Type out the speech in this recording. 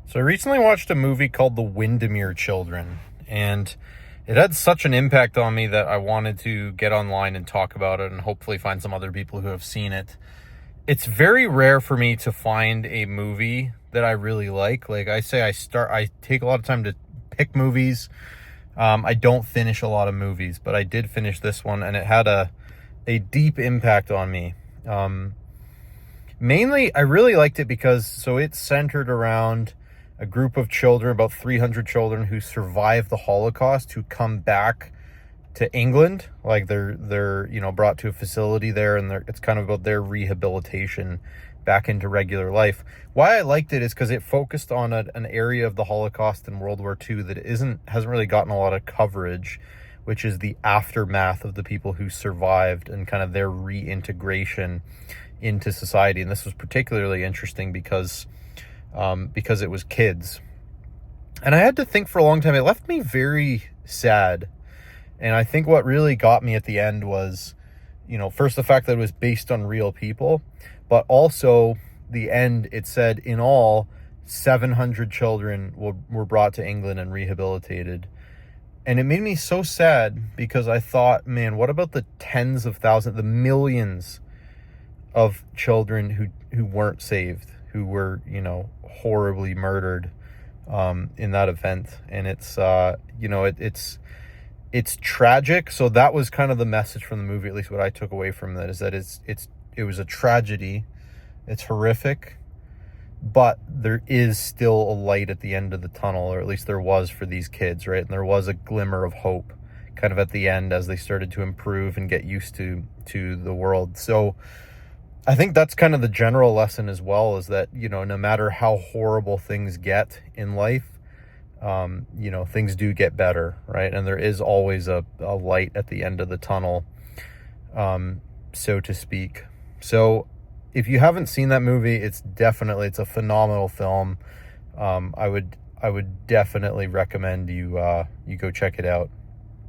So I recently watched a movie called The Windermere Children, and it had such an impact on me that I wanted to get online and talk about it and hopefully find some other people who have seen it. It's very rare for me to find a movie that I really like. Like I say, I take a lot of time to pick movies. I don't finish a lot of movies, but I did finish this one, and it had a deep impact on me. Mainly, I really liked it because it's centered around a group of children, about 300 children who survived the Holocaust, who come back to England. Like they're brought to a facility there, and it's kind of about their rehabilitation back into regular life. Why I liked it is because it focused on an area of the Holocaust and World War II that hasn't really gotten a lot of coverage, which is the aftermath of the people who survived and kind of their reintegration into society. And this was particularly interesting because it was kids. And I had to think for a long time. It left me very sad. And I think what really got me at the end was, first the fact that it was based on real people, but also the end, it said in all 700 children were brought to England and rehabilitated. And it made me so sad because I thought, man, what about the tens of thousands, the millions of children who weren't saved, who were, horribly murdered in that event? And it's tragic. So that was kind of the message from the movie, at least what I took away from that, is that it was a tragedy. It's horrific, but there is still a light at the end of the tunnel, or at least there was for these kids, right? And there was a glimmer of hope kind of at the end as they started to improve and get used to the world. So I think that's kind of the general lesson as well, is that, no matter how horrible things get in life, things do get better, right? And there is always a light at the end of the tunnel, so to speak. So if you haven't seen that movie, it's a phenomenal film. I would definitely recommend you go check it out.